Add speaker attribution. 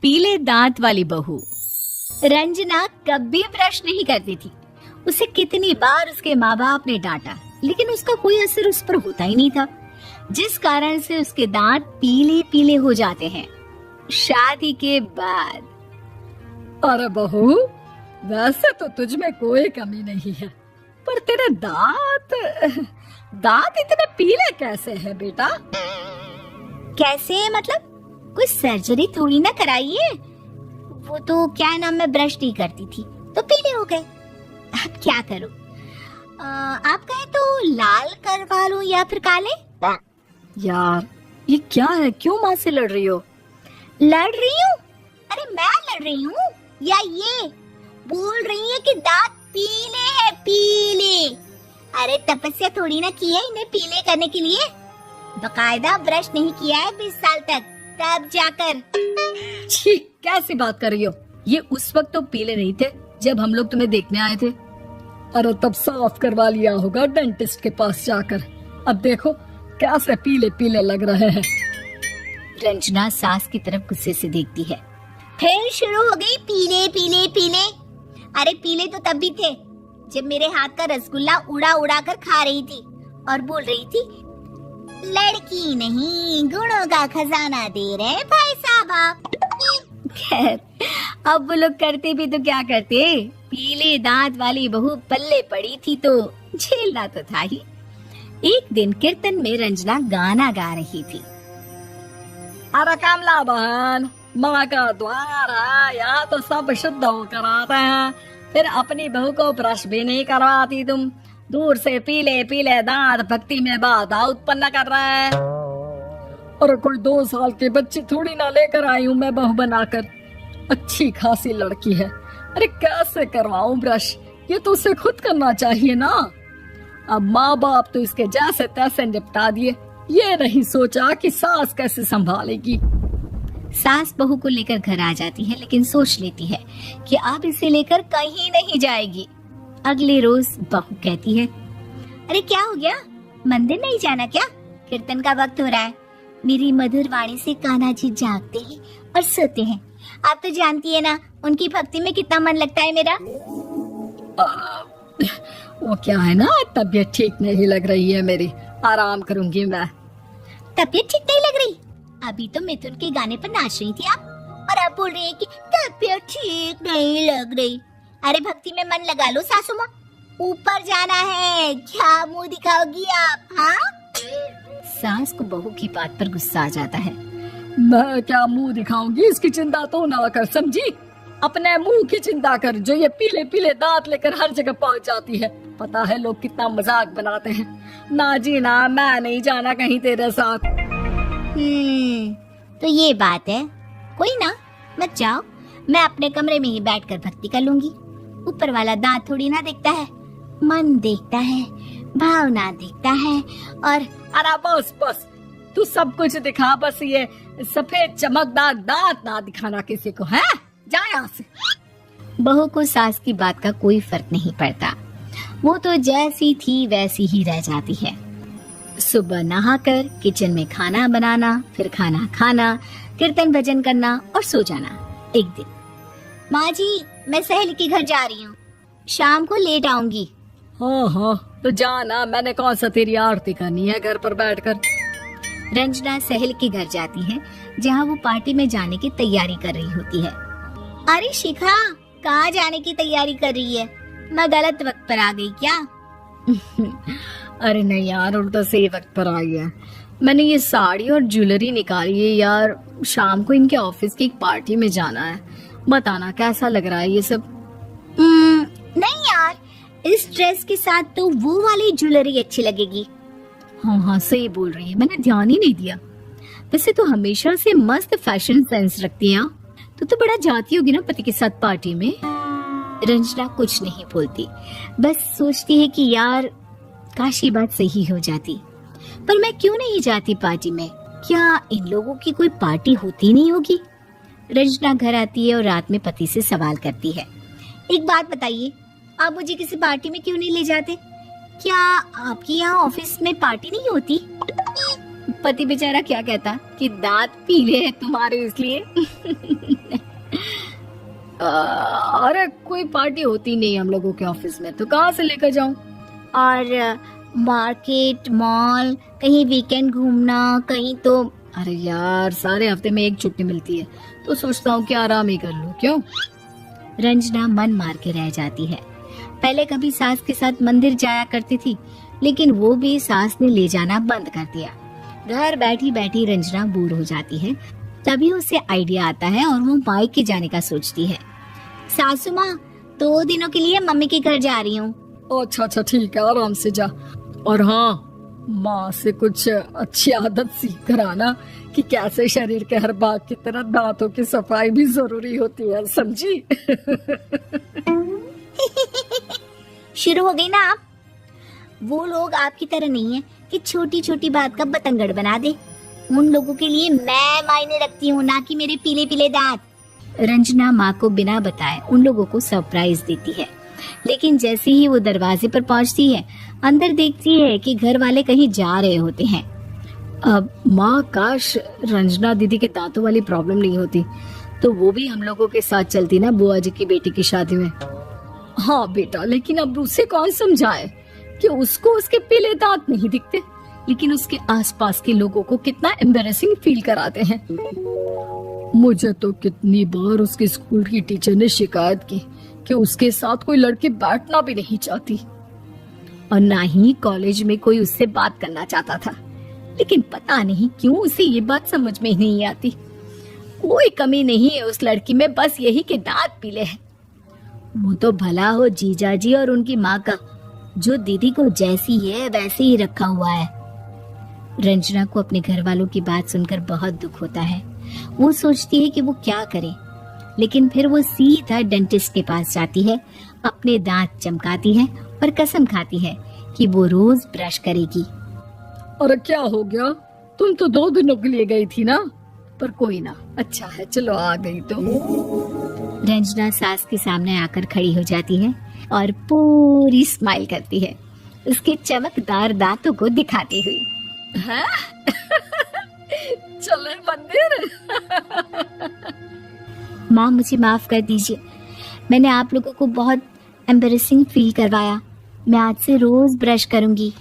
Speaker 1: पीले दांत वाली बहू। रंजना कभी ब्रश नहीं करती थी। उसे कितनी बार उसके माँ बाप ने डांटा, लेकिन उसका कोई असर उस पर होता ही नहीं था, जिस कारण से उसके दांत पीले पीले हो जाते हैं। शादी के बाद।
Speaker 2: अरे बहू, वैसे तो तुझ में कोई कमी नहीं है, पर तेरे दांत इतने पीले कैसे हैं बेटा?
Speaker 1: कैसे मतलब? कोई सर्जरी थोड़ी ना कराई है। वो तो क्या नाम, मैं ब्रश नहीं करती थी तो पीले हो गए। अब क्या करूं? आप कहें तो लाल करवा लूं या फिर काले?
Speaker 2: यार ये क्या है, क्यों माँ से लड़ रही हो?
Speaker 1: लड़ रही हूँ? अरे मैं लड़ रही हूँ या ये बोल रही है कि दांत पीले हैं, पीले। अरे तपस्या थोड़ी ना की है इन्हें पीले करने के लिए। बकायदा ब्रश नहीं किया है 20 साल तक, तब जाकर।
Speaker 2: छी, कैसी बात कर रही हो? ये उस वक्त तो पीले नहीं थे जब हम लोग तुम्हें देखने आए थे। अरे तब साफ करवा लिया होगा डेंटिस्ट के पास जाकर। अब देखो कैसे पीले पीले लग रहे हैं।
Speaker 1: रंजना सास की तरफ गुस्से से देखती है। फिर शुरू हो गई पीले पीले पीले। अरे पीले तो तब भी थे जब मेरे हाथ का रसगुल्ला उड़ा उड़ा कर खा रही थी और बोल रही थी, लड़की नहीं गुणों का खजाना दे रहे भाई साहब। खैर, अब वो लोग करते भी तो क्या करते, पीले दांत वाली बहू पल्ले पड़ी थी तो झेलना तो था ही। एक दिन कीर्तन में रंजना गाना गा रही थी।
Speaker 2: अरे कमला बहन, माँ का द्वार है, यहाँ तो सब शुद्ध होकर आते हैं, फिर अपनी बहू को ब्रश भी नहीं करवाती तुम। दूर से पीले पीले दांत भक्ति में बाधा उत्पन्न कर रहे हैं। और कोई 2 साल के बच्चे थोड़ी ना लेकर आई हूँ मैं बहू बनाकर। अच्छी खासी लड़की है, अरे कैसे करवाऊं ब्रश? ये तो उसे खुद करना चाहिए ना। अब माँ बाप तो इसके जैसे तैसे निपटा दिए, ये नहीं सोचा कि सास कैसे संभालेगी।
Speaker 1: सास बहू को लेकर घर आ जाती है, लेकिन सोच लेती है कि अब इसे लेकर कहीं नहीं जाएगी। अगले रोज बहू कहती है, अरे क्या हो गया, मंदिर नहीं जाना क्या? कीर्तन का वक्त हो रहा है। मेरी मधुर वाणी से कान्हा जी जागते हैं और सोते हैं। आप तो जानती है ना उनकी भक्ति में कितना मन लगता है मेरा।
Speaker 2: वो क्या है ना, तबीयत ठीक नहीं लग रही है मेरी, आराम करूंगी मैं।
Speaker 1: तबीयत ठीक नहीं लग रही? अभी तो मिथुन के गाने पर नाच रही थी आप, और आप बोल रही हैं कि तबीयत ठीक नहीं लग रही। अरे भक्ति में मन लगा लो सासू माँ, ऊपर जाना है, क्या मुंह दिखाओगी आप? हाँ? सास को बहू की बात पर गुस्सा आ जाता है।
Speaker 2: मैं क्या मुंह दिखाऊंगी, इसकी चिंता तो ना कर, समझी? अपने मुंह की चिंता कर, जो ये पीले पीले दांत लेकर हर जगह पहुंच जाती है। पता है लोग कितना मजाक बनाते हैं। ना जी ना, मैं नहीं जाना कहीं तेरे साथ।
Speaker 1: तो ये बात है। कोई ना, मत जाओ, मैं अपने कमरे में ही बैठकर भक्ति कर लूंगी। ऊपर वाला दांत थोड़ी ना देखता है, मन देखता है, भावना देखता है। और
Speaker 2: अरे बस बस, तू सब कुछ दिखा, बस ये सफेद चमकदार दांत ना दिखाना किसी को, है? जा यहाँ से।
Speaker 1: बहू को सास की बात का कोई फर्क नहीं पड़ता, वो तो जैसी थी वैसी ही रह जाती है। सुबह नहाकर किचन में खाना बनाना, फिर खाना खाना, कीर्तन भजन करना और सो जाना। एक दिन, माँ जी मैं सहेली के घर जा रही हूँ, शाम को लेट आऊंगी।
Speaker 2: हाँ, तो जाना, मैंने कौन सा तेरी आरती करनी है घर पर बैठकर।
Speaker 1: रंजना सहेली के घर जाती है, जहाँ वो पार्टी में जाने की तैयारी कर रही होती है। अरे शिखा, कहाँ जाने की तैयारी कर रही है? मैं गलत वक्त पर आ गई क्या?
Speaker 2: अरे नहीं यार, उल्टा सही वक्त पर आई है। मैंने ये साड़ी और ज्वेलरी निकाली है यार, शाम को इनके ऑफिस की एक पार्टी में जाना है। बताना कैसा लग रहा है ये सब?
Speaker 1: नहीं यार, इस ड्रेस के साथ तो वो वाली ज्वेलरी अच्छी लगेगी।
Speaker 2: हाँ, सही बोल रही है, मैंने ध्यान ही नहीं दिया। वैसे तो हमेशा से मस्त फैशन सेंस रखती है। तो बड़ा जाती होगी ना पति के साथ पार्टी में।
Speaker 1: रंजना कुछ नहीं बोलती, बस सोचती है कि यार काश ये बात सही हो जाती, पर मैं क्यों नहीं जाती पार्टी में? क्या इन लोगों की कोई पार्टी होती नहीं होगी? रंजना घर आती है और रात में पति से सवाल करती है, एक बात बताइए, आप मुझे किसी पार्टी में क्यों नहीं ले जाते? क्या आपके यहाँ ऑफिस में पार्टी नहीं होती? पति बेचारा क्या कहता कि दांत पीले हैं तुम्हारे इसलिए।
Speaker 2: अरे कोई पार्टी होती नहीं हम लोगों के ऑफिस में, तो कहाँ से लेकर जाऊं?
Speaker 1: और मार्केट, मॉल, कहीं वीकेंड घूमना, कहीं तो।
Speaker 2: अरे यार सारे हफ्ते में एक छुट्टी मिलती है, तो सोचता हूँ कि आराम ही कर लूं। क्यों?
Speaker 1: रंजना मन मार के रह जाती है। पहले कभी सास के साथ मंदिर जाया करती थी, लेकिन वो भी सास ने ले जाना बंद कर दिया। घर बैठी बैठी रंजना बोर हो जाती है। तभी उसे आइडिया आता है और वो मायके जाने का सोचती है। सासू माँ, 2 दिनों के लिए मम्मी के घर जा रही हूँ।
Speaker 2: अच्छा अच्छा ठीक है, आराम से जा। और हाँ, माँ से कुछ अच्छी आदत सीख कर आना कि कैसे शरीर के हर भाग की तरह दांतों की सफाई भी जरूरी होती है, समझी?
Speaker 1: शुरू हो गई ना आप। वो लोग आपकी तरह नहीं है कि छोटी छोटी बात का बतंगड़ बना दे। उन लोगों के लिए मैं मायने रखती हूँ, ना कि मेरे पीले पीले दांत। रंजना माँ को बिना बताए उन लोगों को सरप्राइज देती है, लेकिन जैसे ही वो दरवाजे पर पहुंचती है, अंदर देखती है कि घर वाले कहीं जा रहे होते हैं।
Speaker 2: अब माँ, काश रंजना दीदी के दांतों वाली प्रॉब्लम नहीं होती, तो वो भी हम लोगों के साथ चलती ना बुआ जी की बेटी की शादी में। हाँ बेटा, लेकिन अब उसे कौन समझाए कि उसको उसके पीले दांत नहीं दिखते, लेकिन उसके आसपास के लोगों को कितना एम्बैरेसिंग फील कराते हैं। मुझे तो कितनी बार उसके स्कूल की टीचर ने शिकायत की कि उसके साथ कोई लड़की बैठना भी नहीं चाहती, और ना ही कॉलेज में कोई उससे बात करना चाहता था। लेकिन पता नहीं क्यों उसे ये बात समझ में ही नहीं आती। कोई कमी नहीं है उस लड़की में, बस यही कि दांत पीले हैं। वो तो भला हो जीजा जी और उनकी माँ का, जो दीदी को जैसी है वैसे ही रखा हुआ है। रंजना को अपने घर वालों की बात सुनकर बहुत दुख होता है। वो सोचती है कि वो क्या करे, लेकिन फिर वो सीधा डेंटिस्ट के पास जाती है, अपने दांत चमकाती है और कसम खाती है कि वो रोज ब्रश करेगी। और क्या हो गया? तुम तो 2 दिनों के लिए गई थी ना, पर कोई ना, अच्छा है, चलो आ गई तो।
Speaker 1: रंजना सास के सामने आकर खड़ी हो जाती है और पूरी स्माइल करती है, उसके चमकदार दांतों को दिखाती हुई।
Speaker 2: हैं? चले मंदिर?
Speaker 1: माँ, मुझे माफ कर दीजिए, मैंने आप लोगों को बहुत एम्बैरेसिंग फील करवाया। मैं आज से रोज ब्रश करूंगी।